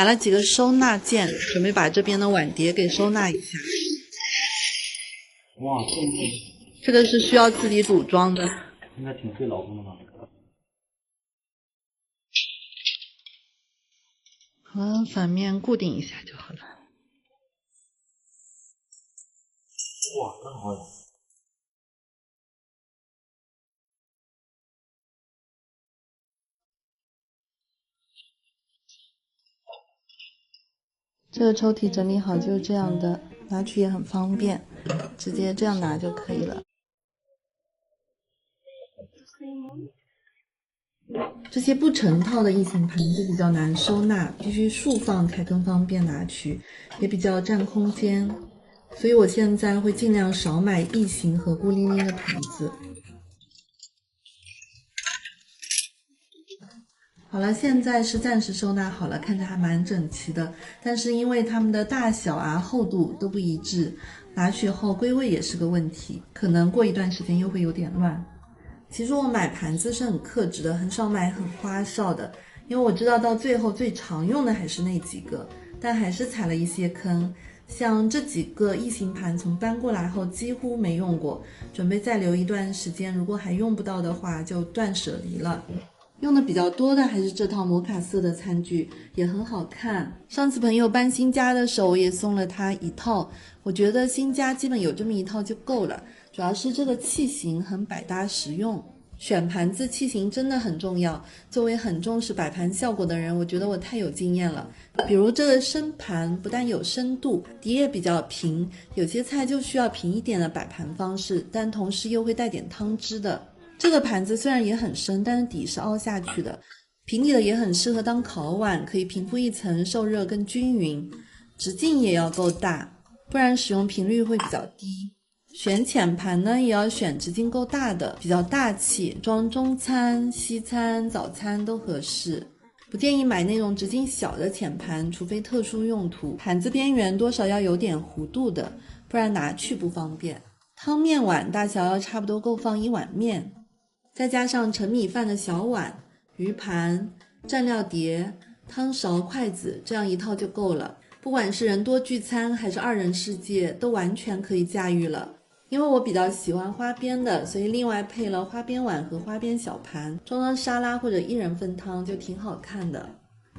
买了几个收纳件，准备把这边的碗碟给收纳一下。哇，这个是需要自己组装的，应该挺费劳动的吧？好了，反面固定一下就好了。哇，真好呀！这个抽屉整理好就是这样的，拿取也很方便，直接这样拿就可以了。这些不成套的异形盘就比较难收纳，必须竖放才更方便拿取，也比较占空间。所以我现在会尽量少买异形和孤零零的盘子。好了，现在是暂时收纳好了，看着还蛮整齐的。但是因为它们的大小啊、厚度都不一致，拿取后归位也是个问题，可能过一段时间又会有点乱。其实我买盘子是很克制的，很少买很花哨的，因为我知道到最后最常用的还是那几个，但还是踩了一些坑。像这几个异形盘从搬过来后几乎没用过，准备再留一段时间，如果还用不到的话就断舍离了。用的比较多的还是这套摩卡色的餐具，也很好看。上次朋友搬新家的时候，我也送了他一套。我觉得新家基本有这么一套就够了，主要是这个器型很百搭实用。选盘子器型真的很重要。作为很重视摆盘效果的人，我觉得我太有经验了。比如这个深盘不但有深度，底也比较平，有些菜就需要平一点的摆盘方式，但同时又会带点汤汁的。这个盘子虽然也很深，但是底是凹下去的，平底的也很适合当烤碗，可以平铺一层，受热更均匀。直径也要够大，不然使用频率会比较低。选浅盘呢，也要选直径够大的，比较大气，装中餐、西餐、早餐都合适。不建议买那种直径小的浅盘，除非特殊用途。盘子边缘多少要有点弧度的，不然拿去不方便。汤面碗大小要差不多够放一碗面。再加上盛米饭的小碗、鱼盘、蘸料碟、汤勺、筷子，这样一套就够了。不管是人多聚餐还是二人世界，都完全可以驾驭了。因为我比较喜欢花边的，所以另外配了花边碗和花边小盘，装沙拉或者一人份汤就挺好看的。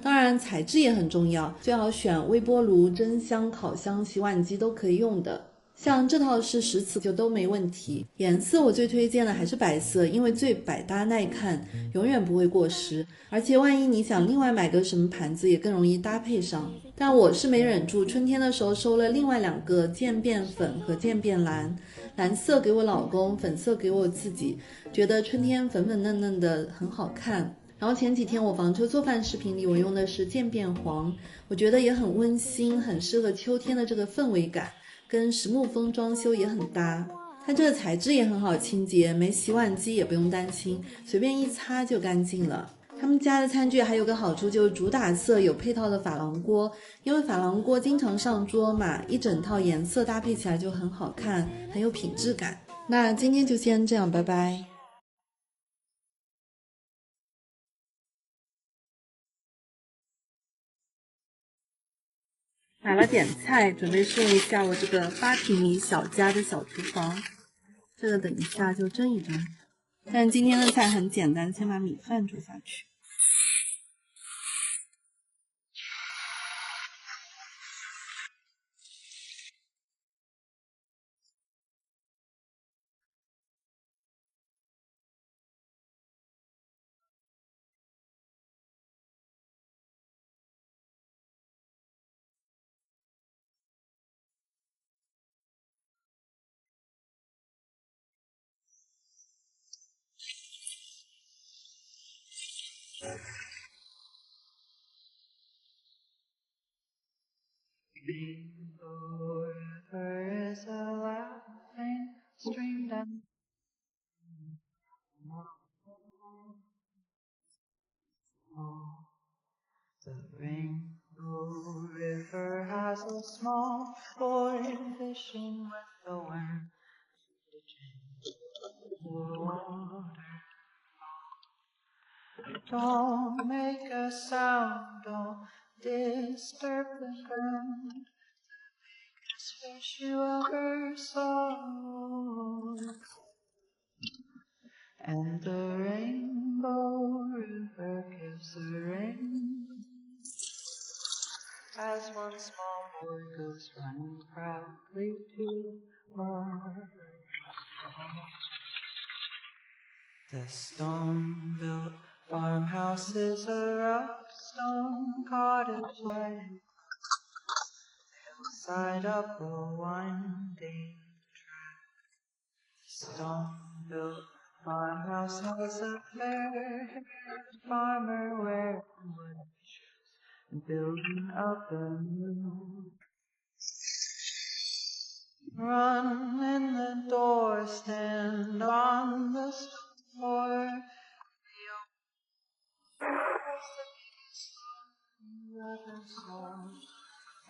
当然材质也很重要，最好选微波炉、蒸箱、烤箱、洗碗机都可以用的。像这套是10次就都没问题。颜色我最推荐的还是白色，因为最百搭耐看，永远不会过时。而且万一你想另外买个什么盘子，也更容易搭配上。但我是没忍住，春天的时候收了另外2个渐变粉和渐变蓝，蓝色给我老公，粉色给我自己，觉得春天粉粉嫩嫩的很好看。然后前几天我房车做饭视频里我用的是渐变黄，我觉得也很温馨，很适合秋天的这个氛围感。跟实木风装修也很搭，它这个材质也很好清洁，没洗碗机也不用担心，随便一擦就干净了。他们家的餐具还有个好处就是主打色有配套的珐琅锅，因为珐琅锅经常上桌嘛，一整套颜色搭配起来就很好看，很有品质感。那今天就先这样，拜拜。买了点菜，准备试一下我这个8平米小家的小厨房。这个等一下就蒸一蒸。但今天的菜很简单，先把米饭煮下去。The rainbow river has a small boy fishing with the wind. Water. Don't make a sound, don't disturb. disturb the ground. Biggest fish you ever saw. And the rainbow river gives the rain as one small boy goes running proudly to water. The stone-built farmhouse is a rough stone cottage like hillside up a winding track. Stone-built farmhouse has a fair-haired farmer wearing wooden shoes and building up a new. Run in the door, stand on the floor.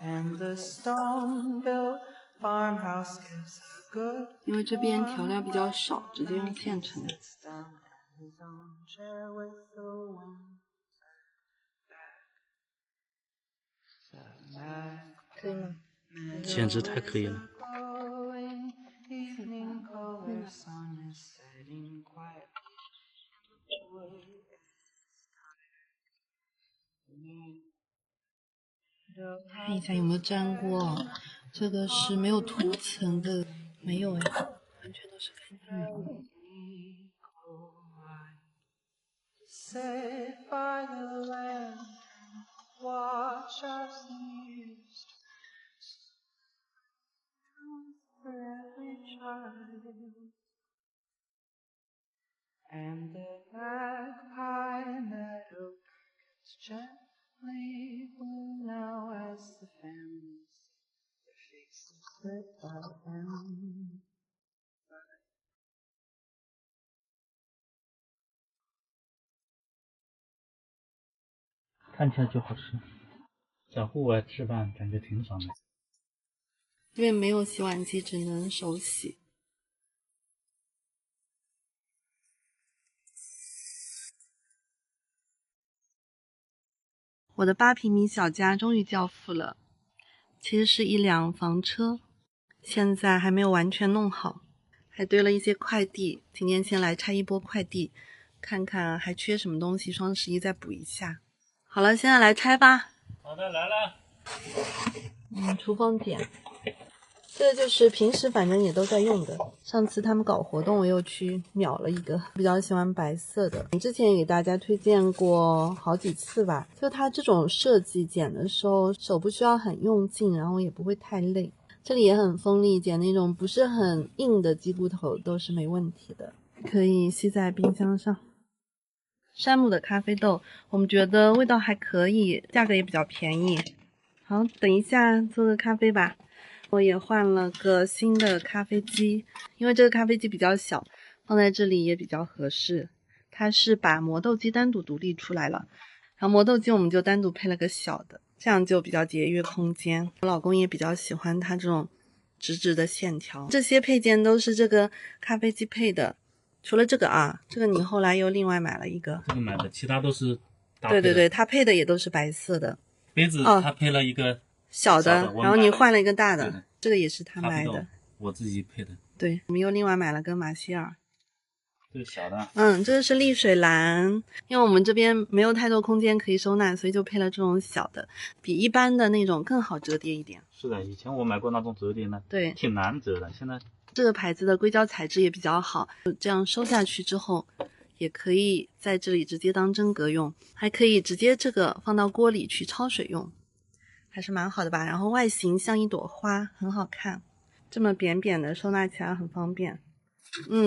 And the stone-built farmhouse gives a good. 因为这边调料比较少，直接用现成的。 可以吗？简直太可以了。看一下有没有粘锅，这个是没有涂层的，没有哎，完全都是干净的。 Sit by the lamp, watch as the years for every child. And the magpie meadow is gently blue now as the families their faces lit by them. 看起来就好吃，在户外吃饭感觉挺爽的。这边没有洗碗机，只能手洗。我的8平米小家终于交付了，其实是一辆房车，现在还没有完全弄好，还堆了一些快递。今天先来拆一波快递，看看还缺什么东西，双11再补一下。好了，现在来拆吧。好的，来了。厨房剪，这个就是平时反正也都在用的。上次他们搞活动，我又去秒了一个，比较喜欢白色的。之前也给大家推荐过好几次吧，就它这种设计，剪的时候手不需要很用劲，然后也不会太累。这里也很锋利，剪那种不是很硬的鸡骨头都是没问题的，可以吸在冰箱上。山姆的咖啡豆，我们觉得味道还可以，价格也比较便宜。好，等一下做个咖啡吧。我也换了个新的咖啡机，因为这个咖啡机比较小，放在这里也比较合适。它是把磨豆机单独独立出来了，然后磨豆机我们就单独配了个小的，这样就比较节约空间。我老公也比较喜欢它这种直直的线条。这些配件都是这个咖啡机配的，除了这个啊，这个你后来又另外买了一个。这个买的，其他都是搭配的。对对对，它配的也都是白色的。杯子它配了一个小的，然后你换了一个大的，的，这个也是他买的，我自己配的。对，我们又另外买了个马歇尔，这个小的。这个是丽水蓝，因为我们这边没有太多空间可以收纳，所以就配了这种小的，比一般的那种更好折叠一点。是的，以前我买过那种折叠的，对，挺难折的。现在这个牌子的硅胶材质也比较好，这样收下去之后，也可以在这里直接当真格用，还可以直接这个放到锅里去焯水用。还是蛮好的吧，然后外形像一朵花，很好看，这么扁扁的收纳起来很方便。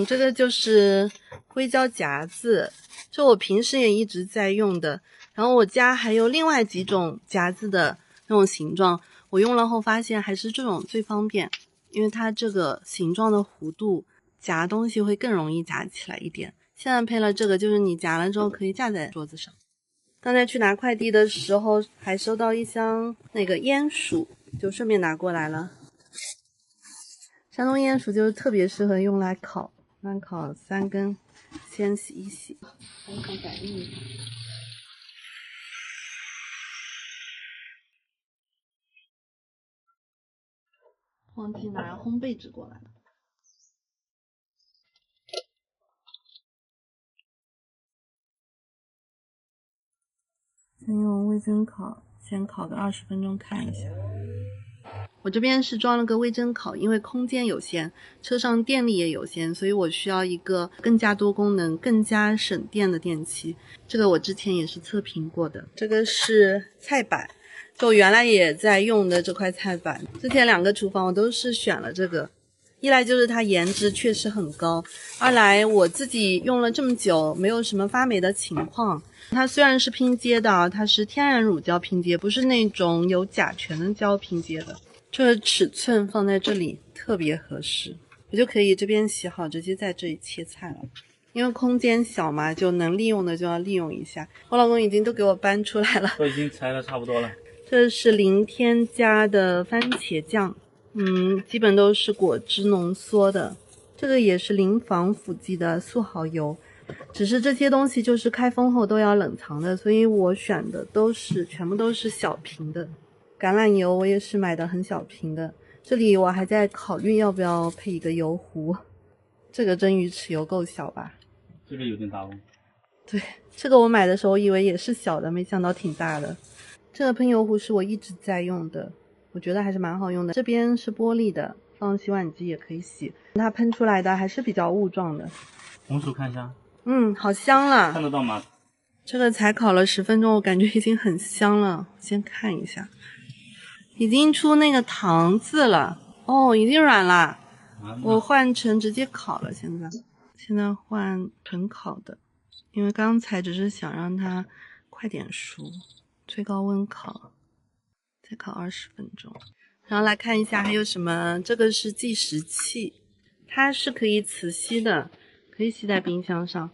这个就是硅胶夹子，就我平时也一直在用的，然后我家还有另外几种夹子的那种形状，我用了后发现还是这种最方便，因为它这个形状的弧度夹东西会更容易夹起来一点。现在配了这个，就是你夹了之后可以架在桌子上。刚才去拿快递的时候还收到一箱那个烟薯，就顺便拿过来了。山东烟薯就是特别适合用来烤3根，先洗一洗。还有板栗。忘记拿烘焙纸过来了。先用微蒸烤，先烤个20分钟看一下。我这边是装了个微蒸烤，因为空间有限，车上电力也有限，所以我需要一个更加多功能、更加省电的电器。这个我之前也是测评过的。这个是菜板，就原来也在用的这块菜板。之前2个厨房我都是选了这个，一来就是它颜值确实很高，二来我自己用了这么久，没有什么发霉的情况。它虽然是拼接的，它是天然乳胶拼接，不是那种有甲醛的胶拼接的。这个尺寸放在这里特别合适，我就可以这边洗好，直接在这里切菜了。因为空间小嘛，就能利用的就要利用一下。我老公已经都给我搬出来了，都已经裁的差不多了。这是零添加的番茄酱，基本都是果汁浓缩的。这个也是零防腐剂的素蚝油，只是这些东西就是开封后都要冷藏的，所以我选的全部都是小瓶的。橄榄油我也是买的很小瓶的，这里我还在考虑要不要配一个油壶。这个蒸鱼豉油够小吧？这个有点大哦。对，这个我买的时候以为也是小的，没想到挺大的。这个喷油壶是我一直在用的，我觉得还是蛮好用的。这边是玻璃的，放洗碗机也可以洗，它喷出来的还是比较雾状的。红薯看一下。好香了。看得到吗？这个才烤了10分钟，我感觉已经很香了。先看一下，已经出那个糖渍了，已经软了。我换成直接烤了，现在换纯烤的，因为刚才只是想让它快点熟，最高温烤，再烤20分钟。然后来看一下还有什么，这个是计时器，它是可以磁吸的，可以吸在冰箱上。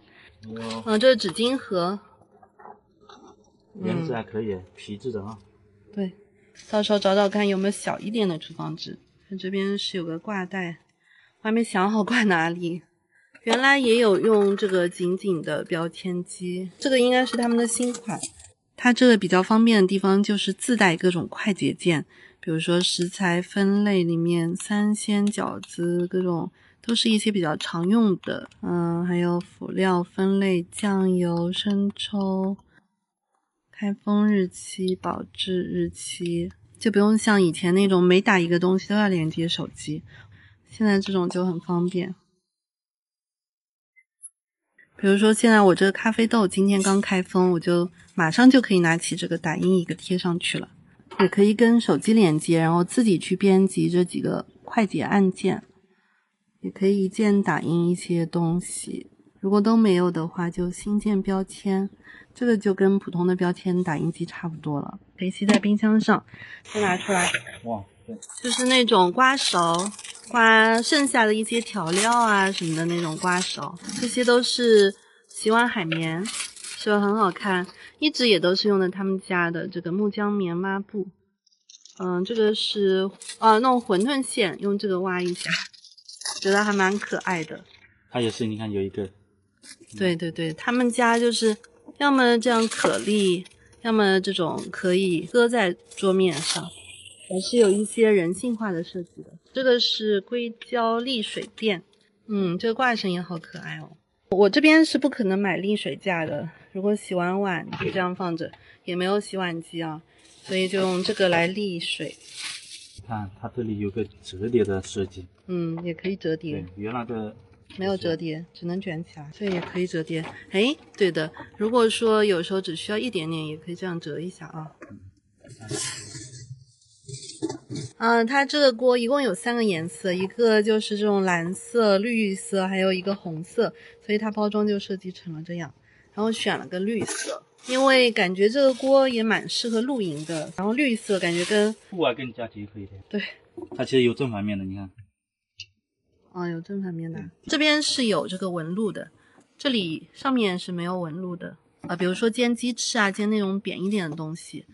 这是纸巾盒，颜值还可以，皮质的啊。对，到时候找找看有没有小一点的厨房纸。它这边是有个挂带，我还没想好挂哪里。原来也有用这个紧紧的标签机，这个应该是他们的新款。它这个比较方便的地方就是自带各种快捷键，比如说食材分类里面3鲜饺子各种都是一些比较常用的，还有辅料分类、酱油、生抽、开封日期、保质日期，就不用像以前那种每打一个东西都要连接手机，现在这种就很方便。比如说现在我这个咖啡豆今天刚开封，我就马上就可以拿起这个打印一个贴上去了，也可以跟手机连接，然后自己去编辑这几个快捷按键，也可以一键打印一些东西。如果都没有的话，就新建标签，这个就跟普通的标签打印机差不多了，可以吸在冰箱上。再拿出来，哇，对，就是那种刮勺，刮剩下的一些调料啊什么的那种刮勺，这些都是洗碗海绵，是吧？很好看，一直也都是用的他们家的这个木浆棉抹布。这个是弄馄饨馅，用这个挖一下，觉得还蛮可爱的。它也是，你看有一个。对对对，他们家就是要么这样可粒，要么这种可以搁在桌面上，还是有一些人性化的设计的。这个是硅胶沥水垫，这个挂绳也好可爱哦。我这边是不可能买沥水架的，如果洗完碗就这样放着，也没有洗碗机啊，所以就用这个来沥水。你看它这里有个折叠的设计，也可以折叠。对，原来的没有折叠，只能卷起来，这也可以折叠。哎，对的，如果说有时候只需要一点点，也可以这样折一下啊。它这个锅一共有3个颜色，一个就是这种蓝色、绿色，还有一个红色，所以它包装就设计成了这样。然后选了个绿色，因为感觉这个锅也蛮适合露营的。然后绿色感觉跟户外更加结合一点。对，它其实有正反面的，你看。有正反面的。这边是有这个纹路的，这里上面是没有纹路的。比如说煎鸡翅啊，煎那种扁一点的东西，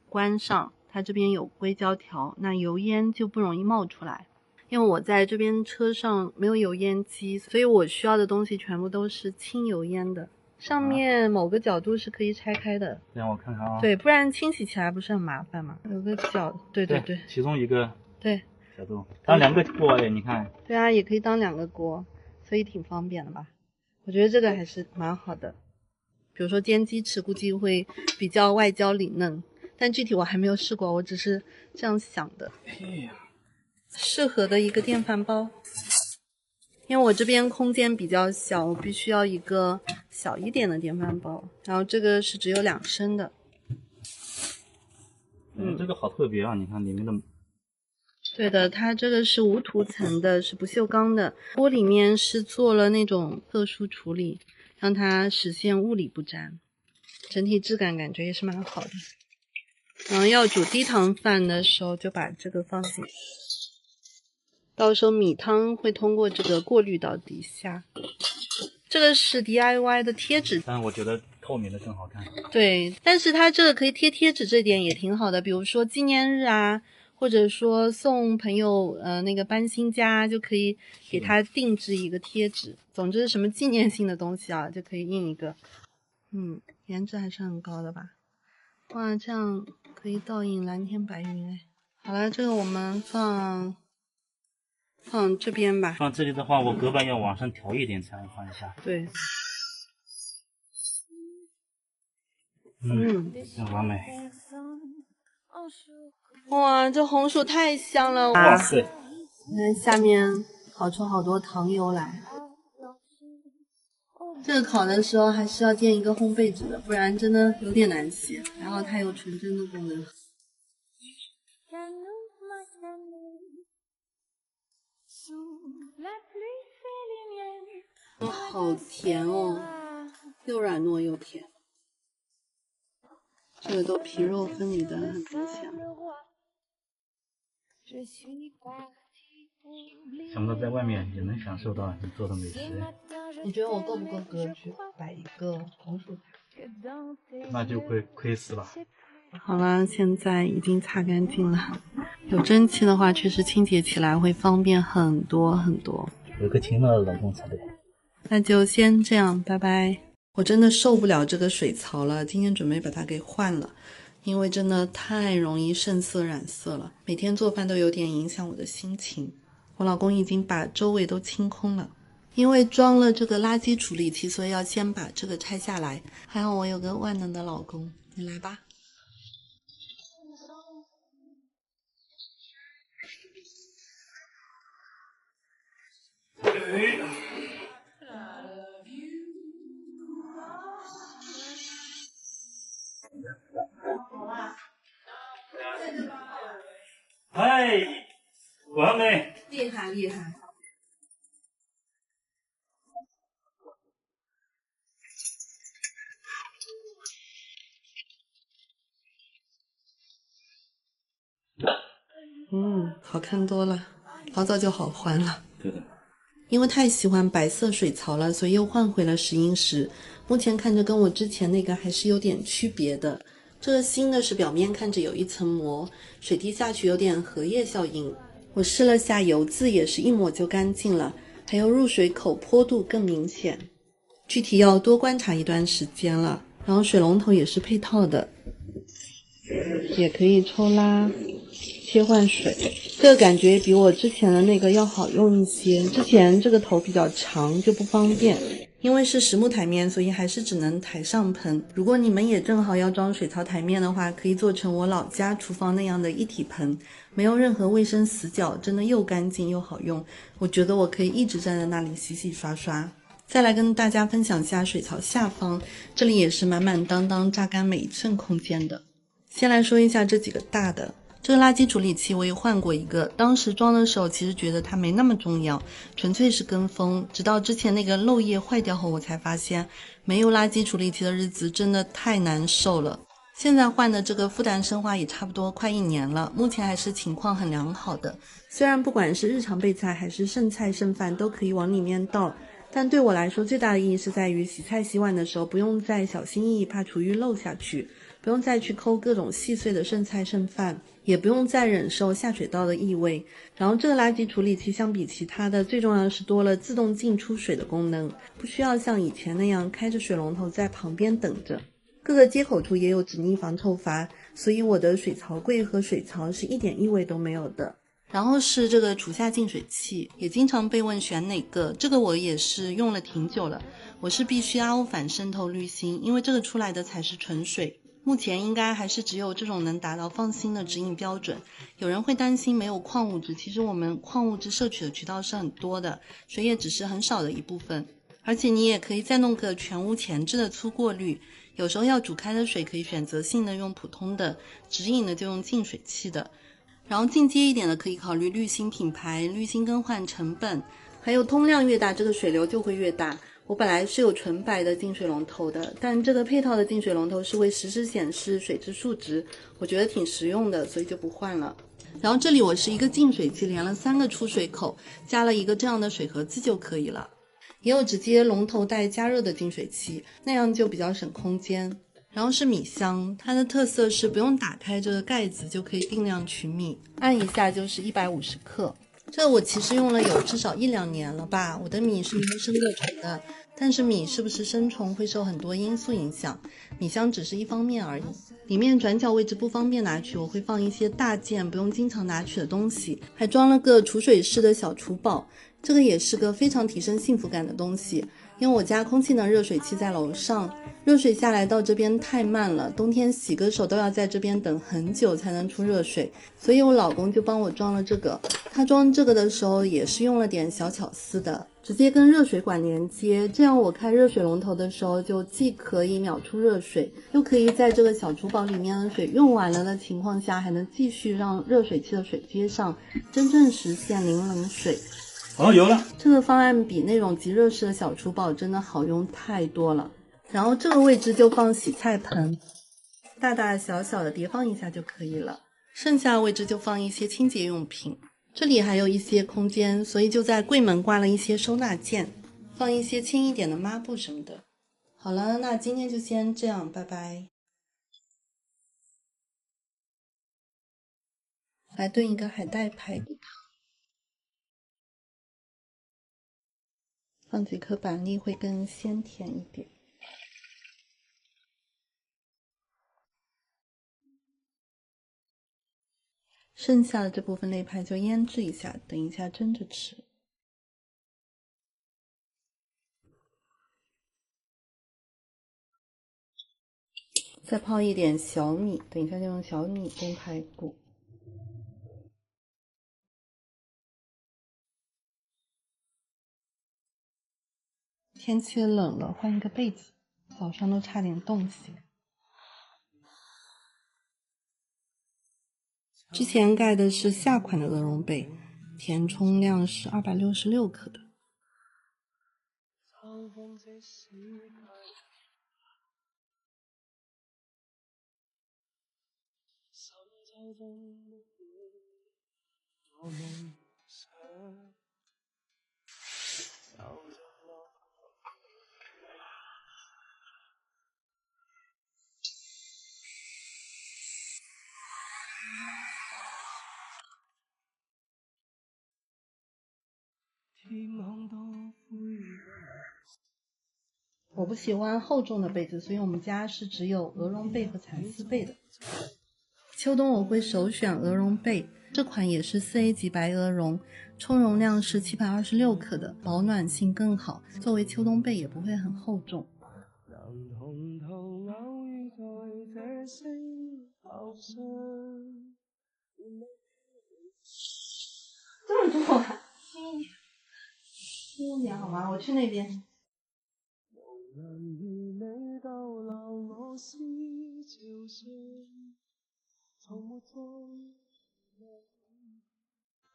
关上它这边有硅胶条，那油烟就不容易冒出来。因为我在这边车上没有油烟机，所以我需要的东西全部都是清油烟的。上面某个角度是可以拆开的，让我看看啊。对，不然清洗起来不是很麻烦吗？有个角，对对对，其中一个。对，小度当2个锅哎，你看。对啊，也可以当2个锅，所以挺方便的吧。我觉得这个还是蛮好的。比如说煎鸡翅估计会比较外焦里嫩，但具体我还没有试过，我只是这样想的。适合的一个电饭煲，因为我这边空间比较小，我必须要一个小一点的电饭煲。然后这个是只有2升的。这个好特别啊！你看里面的。对的，它这个是无涂层的，是不锈钢的，锅里面是做了那种特殊处理，让它实现物理不沾，整体质感感觉也是蛮好的。然后要煮低糖饭的时候就把这个放进去，到时候米汤会通过这个过滤到底下。这个是 DIY 的贴纸，但我觉得透明的更好看。对，但是它这个可以贴贴纸，这点也挺好的，比如说纪念日啊，或者说送朋友那个搬新家，就可以给他定制一个贴纸。总之什么纪念性的东西啊，就可以印一个。颜值还是很高的吧。哇，这样可以倒映蓝天白云哎。好了，这个我们放这边吧。放这里的话，我隔板要往上调一点才能放一下。对。完美。哇，这红薯太香了！哇塞！你看下面烤出好多糖油来。这个烤的时候还是要垫一个烘焙纸的，不然真的有点难洗。然后它有纯蒸的功能。好甜哦，又软糯又甜。这个都皮肉分离的很明显。想不到在外面也能享受到你做的美食。你觉得我够不够格局摆一个红薯台？那就会亏死了。好了，现在已经擦干净了。有蒸汽的话，确实清洁起来会方便很多很多。有个勤劳的老公才对。那就先这样，拜拜。我真的受不了这个水槽了，今天准备把它给换了，因为真的太容易剩色染色了，每天做饭都有点影响我的心情。我老公已经把周围都清空了，因为装了这个垃圾处理器，所以要先把这个拆下来。还好我有个万能的老公，你来吧。嗨，完美！厉害厉害！好看多了，老早就好欢了。对的。因为太喜欢白色水槽了，所以又换回了石英石。目前看着跟我之前那个还是有点区别的。这个新的是表面看着有一层膜，水滴下去有点荷叶效应。我试了下油渍，也是一抹就干净了，还有入水口坡度更明显。具体要多观察一段时间了。然后水龙头也是配套的，也可以抽拉切换水，这个感觉比我之前的那个要好用一些。之前这个头比较长就不方便，因为是实木台面，所以还是只能台上喷。如果你们也正好要装水槽台面的话，可以做成我老家厨房那样的一体盆，没有任何卫生死角，真的又干净又好用。我觉得我可以一直站在那里洗洗刷刷。再来跟大家分享一下水槽下方，这里也是满满当当榨干每一寸空间的。先来说一下这几个大的。这个垃圾处理器我也换过一个，当时装的时候其实觉得它没那么重要，纯粹是跟风，直到之前那个漏液坏掉后，我才发现没有垃圾处理器的日子真的太难受了。现在换的这个复旦生化也差不多快1年了，目前还是情况很良好的。虽然不管是日常备菜还是剩菜剩饭都可以往里面倒，但对我来说最大的意义是在于洗菜洗碗的时候不用再小心翼翼怕厨余漏下去，不用再去抠各种细碎的剩菜剩饭，也不用再忍受下水道的异味。然后这个垃圾处理器相比其他的，最重要的是多了自动进出水的功能，不需要像以前那样开着水龙头在旁边等着。各个接口处也有止腻防臭阀，所以我的水槽柜和水槽是一点异味都没有的。然后是这个厨下净水器，也经常被问选哪个，这个我也是用了挺久了，我是必须 RO 反渗透滤芯，因为这个出来的才是纯水。目前应该还是只有这种能达到放心的指引标准。有人会担心没有矿物质，其实我们矿物质摄取的渠道是很多的，水也只是很少的一部分。而且你也可以再弄个全屋前置的粗过滤，有时候要煮开的水可以选择性的用普通的，直饮的就用净水器的。然后进阶一点的可以考虑滤芯品牌、滤芯更换成本，还有通量越大，这个水流就会越大。我本来是有纯白的净水龙头的，但这个配套的净水龙头是会实时显示水质数值，我觉得挺实用的，所以就不换了。然后这里我是一个净水器连了3个出水口，加了一个这样的水合器就可以了。也有直接龙头带加热的净水器，那样就比较省空间。然后是米箱，它的特色是不用打开这个盖子就可以定量取米，按一下就是150克。这我其实用了有至少1-2年了吧，我的米是没有生过虫的，但是米是不是生虫会受很多因素影响，米箱只是一方面而已。里面转角位置不方便拿取，我会放一些大件不用经常拿取的东西，还装了个储水式的小储宝，这个也是个非常提升幸福感的东西。因为我家空气能热水器在楼上，热水下来到这边太慢了，冬天洗个手都要在这边等很久才能出热水，所以我老公就帮我装了这个。他装这个的时候也是用了点小巧思的，直接跟热水管连接，这样我开热水龙头的时候就既可以秒出热水，又可以在这个小储宝里面的水用完了的情况下，还能继续让热水器的水接上，真正实现零冷水。有了，这个方案比那种即热式的小储宝真的好用太多了。然后这个位置就放洗菜盆，大大小小的叠放一下就可以了。剩下的位置就放一些清洁用品，这里还有一些空间，所以就在柜门挂了一些收纳件，放一些轻一点的抹布什么的。好了，那今天就先这样，拜拜。来炖一个海带排骨汤，放几颗板栗会更鲜甜一点。剩下的这部分内排就腌制一下，等一下蒸着吃。再泡一点小米，等一下就用小米蒸排骨。天气冷了，换一个被子，早上都差点冻醒。之前盖的是夏款的鹅绒被，填充量是266克的。我不喜欢厚重的被子，所以我们家是只有鹅绒被和蚕丝被的。秋冬我会首选鹅绒被，这款也是4A 级白鹅绒，充绒量是726克的，保暖性更好，作为秋冬被也不会很厚重。这么多啊，轻一点好吗？我去那边。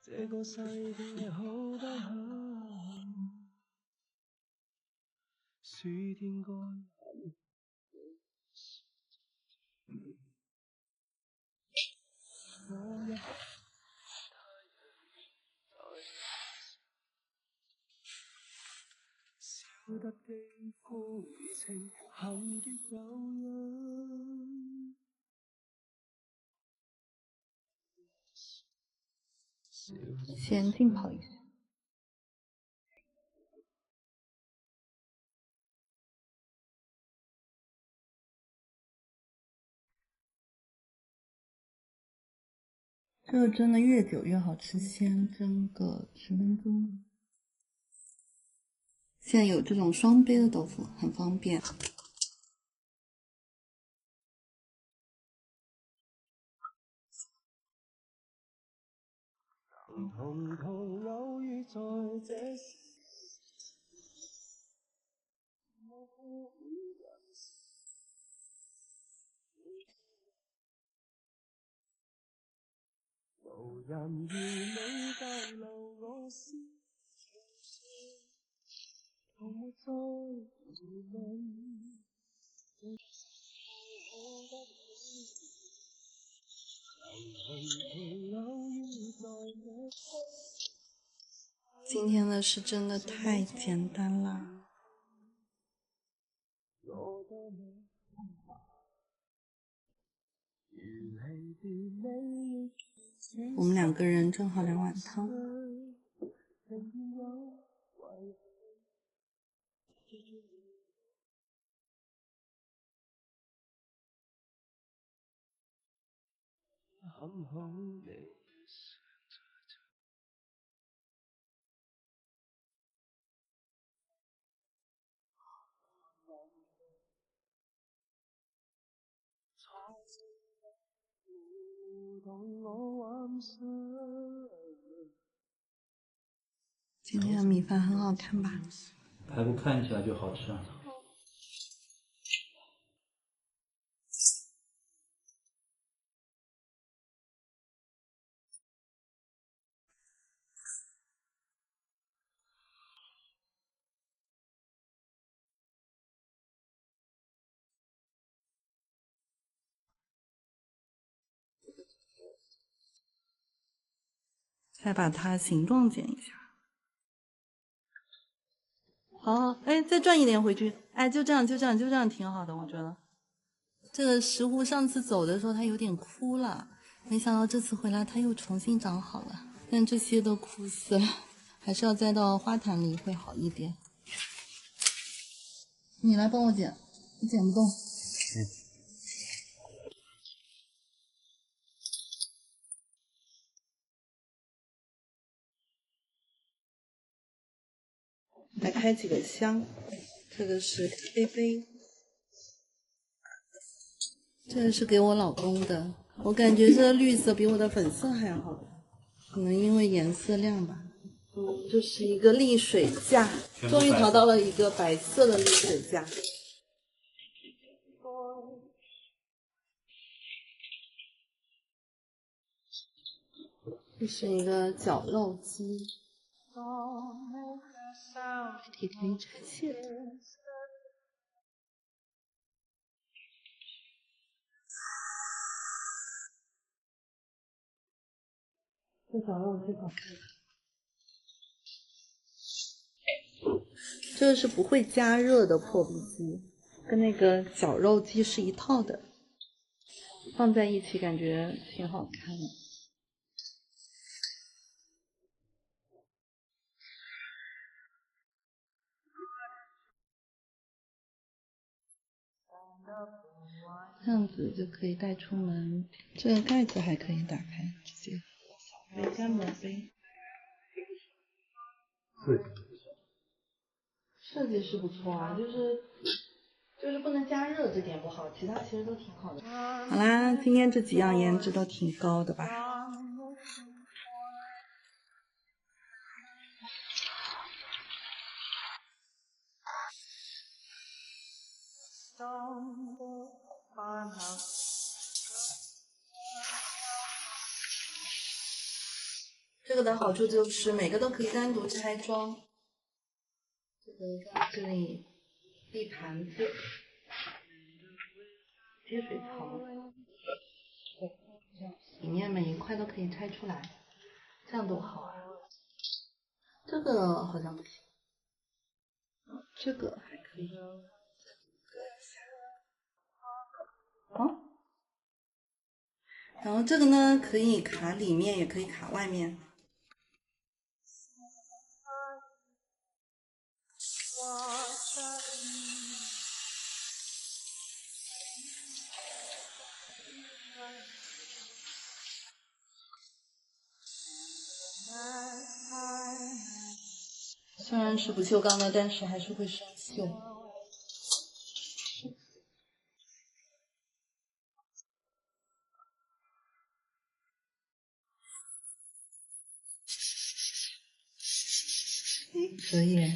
这個世界好不下，暑天該我一笑得肌膚已清，痕極有樣。先浸泡一下。这个蒸的越久越好吃，先蒸个10分钟。现在有这种双杯的豆腐，很方便。痛痛偶遇在这時無人與你逗留，我思從沒再疑問。今天的是真的太简单了。我们2个人正好2碗汤。今天的米饭很好看吧？排骨看起来就好吃啊。再把它形状剪一下。好，哎，再转一点回去。哎，就这样，就这样，就这样挺好的，我觉得。这个石斛上次走的时候它有点枯了，没想到这次回来它又重新长好了，但这些都枯死了，还是要栽到花坛里会好一点。你来帮我剪，我剪不动。来开几个箱，这个是咖啡杯，这个是给我老公的，我感觉这绿色比我的粉色还要好，可能因为颜色亮吧。这是一个沥水架，终于淘到了一个白色的沥水架。这是一个绞肉机，体可以拆卸的。这绞肉机好看。这个是不会加热的破壁机，跟那个绞肉机是一套的，放在一起感觉挺好看的。这样子就可以带出门，这个盖子还可以打开，直接杯干磨杯。设计是不错啊，就是不能加热这点不好，其他其实都挺好的。好啦，今天这几样颜值都挺高的吧？这个的好处就是每个都可以单独拆装。这个在这里立盘子、接水槽，里面每一块都可以拆出来，这样多好啊！这个好像不行，这个还可以。哦，然后这个呢，可以卡里面，也可以卡外面。虽然是不锈钢的，但是还是会生锈。可以。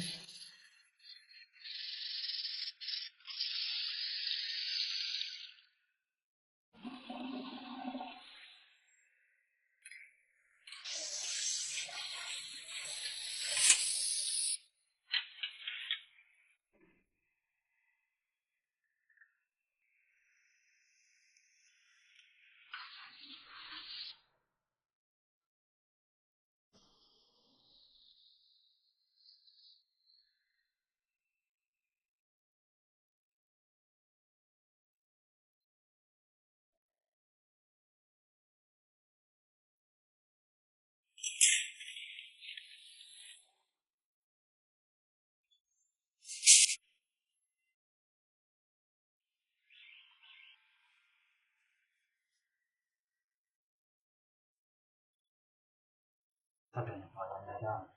他感觉好像没下。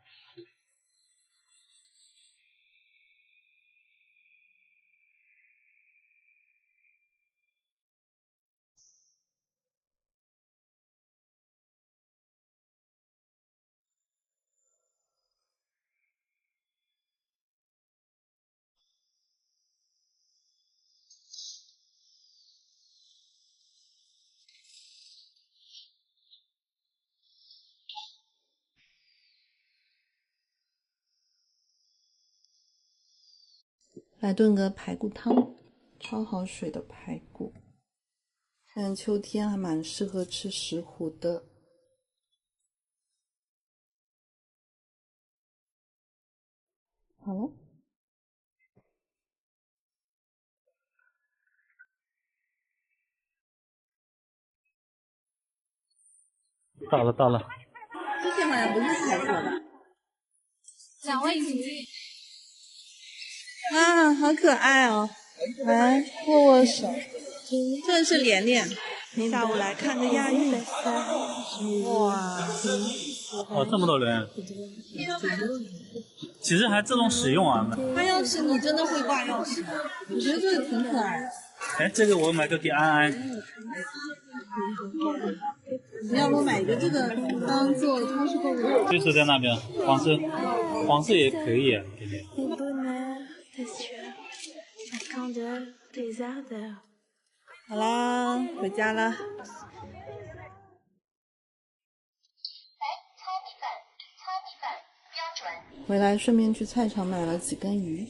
来炖个排骨汤，焯好水的排骨。现在秋天还蛮适合吃石斛的。好了。到了到了。之前好像不是排骨吧？2位请进。啊，好可爱哦！来握握手。这是连连，下午来看个亚运。哇！哦，这么多人。其实还自动使用啊。挂钥匙，你真的会挂钥匙？我觉得这个挺可爱的。哎，这个我买个给安安。你要不买一个这个当做超市购物？就是在那边，黄色也可以啊，对不对？好啦，回家啦。回来顺便去菜场买了几根鱼。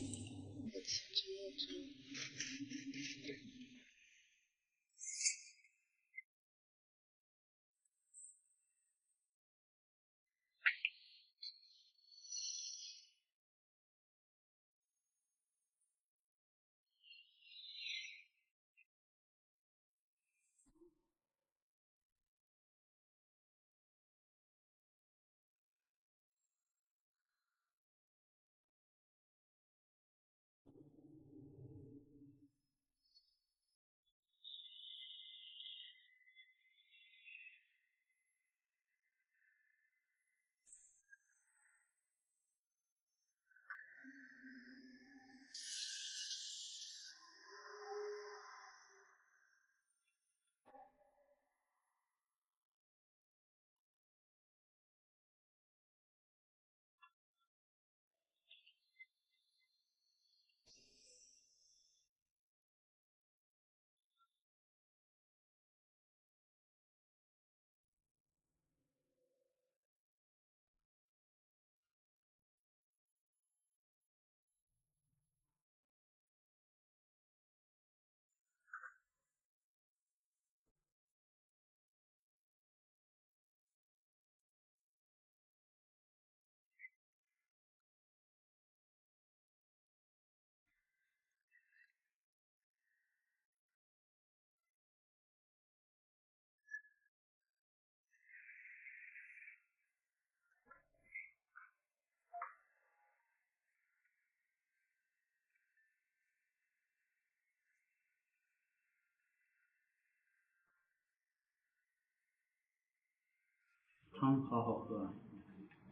汤好好喝，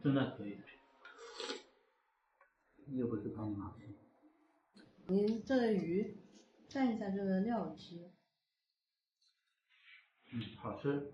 真的可以。又不是泡你马屁。您这个鱼蘸一下这个料汁。好吃。